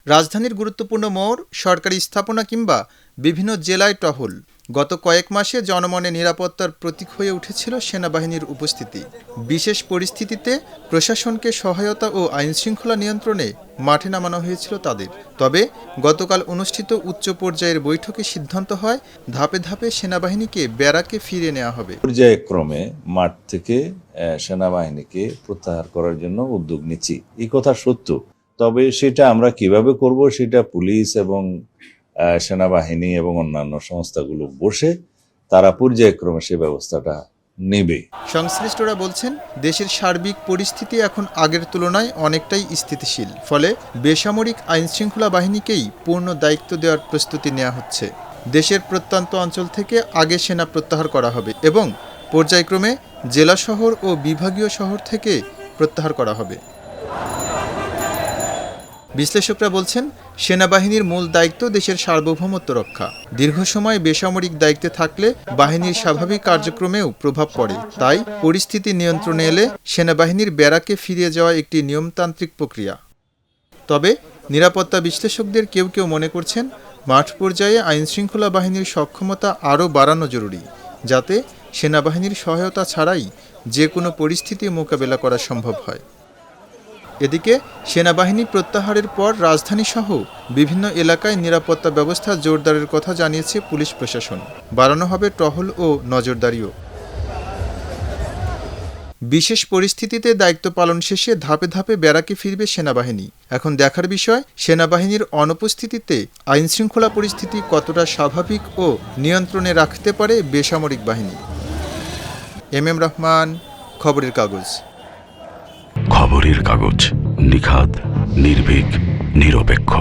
রাজধানীর গুরুত্বপূর্ণ মোড়, সরকারি স্থাপনা কিংবা বিভিন্ন জেলায় টহল। গত কয়েক মাসে জনমনে নিরাপত্তার প্রতীক হয়ে উঠেছিল সেনাবাহিনীর উপস্থিতি। বিশেষ পরিস্থিতিতে প্রশাসনকে সহায়তা ও আইনশৃঙ্খলা নিয়ন্ত্রণে মাঠে নামানো হয়েছিল তাদের। তবে গতকাল অনুষ্ঠিত উচ্চ পর্যায়ের বৈঠকে সিদ্ধান্ত হয় ধাপে ধাপে সেনাবাহিনীকে ব্যারাকে ফিরিয়ে নেওয়া হবে। পর্যায়ক্রমে মাঠ থেকে সেনাবাহিনীকে প্রত্যাহার করার জন্য উদ্যোগ নিচ্ছি, এই কথা সত্য। তবে সেটা আমরা কিভাবে করব সেটা পুলিশ এবং সেনাবাহিনী এবং অন্যান্য সংস্থাগুলো বসে তারা পর্যায়ক্রমে সে ব্যবস্থাটা নেবে। সংশ্লিষ্টরা বলছেন, দেশের সার্বিক পরিস্থিতি এখন আগের তুলনায় অনেকটাই স্থিতিশীল। ফলে বেসামরিক আইনশৃঙ্খলা বাহিনীকেই পূর্ণ দায়িত্ব দেওয়ার প্রস্তুতি নেওয়া হচ্ছে। দেশের প্রত্যন্ত অঞ্চল থেকে আগে সেনা প্রত্যাহার করা হবে এবং পর্যায়ক্রমে জেলা শহর ও বিভাগীয় শহর থেকে প্রত্যাহার করা হবে। বিশ্লেষকরা বলছেন, সেনাবাহিনীর মূল দায়িত্ব দেশের সার্বভৌমত্ব রক্ষা। দীর্ঘ সময় বেসামরিক দায়িত্বে থাকলে বাহিনীর স্বাভাবিক কার্যক্রমেও প্রভাব পড়ে। তাই পরিস্থিতি নিয়ন্ত্রণে এলে সেনাবাহিনীর ব্যারাকে ফিরে যাওয়া একটি নিয়মতান্ত্রিক প্রক্রিয়া। তবে নিরাপত্তা বিশ্লেষকদের কেউ কেউ মনে করছেন, মাঠ পর্যায়ে আইনশৃঙ্খলা বাহিনীর সক্ষমতা আরও বাড়ানো জরুরি, যাতে সেনাবাহিনীর সহায়তা ছাড়াই যে কোনো পরিস্থিতি মোকাবেলা করা সম্ভব হয়। এদিকে সেনাবাহিনী প্রত্যাহারের পর রাজধানীসহ বিভিন্ন এলাকায় নিরাপত্তা ব্যবস্থা জোরদারের কথা জানিয়েছে পুলিশ প্রশাসন। বাড়ানো হবে টহল ও নজরদারিও। বিশেষ পরিস্থিতিতে দায়িত্ব পালন শেষে ধাপে ধাপে ব্যারাকে ফিরবে সেনাবাহিনী। এখন দেখার বিষয়, সেনাবাহিনীর অনুপস্থিতিতে আইনশৃঙ্খলা পরিস্থিতি কতটা স্বাভাবিক ও নিয়ন্ত্রণে রাখতে পারে বেসামরিক বাহিনী। এম রহমান, খবরের কাগজ। খবরের কাগজ, নিখাদ, নির্ভীক, নিরপেক্ষ।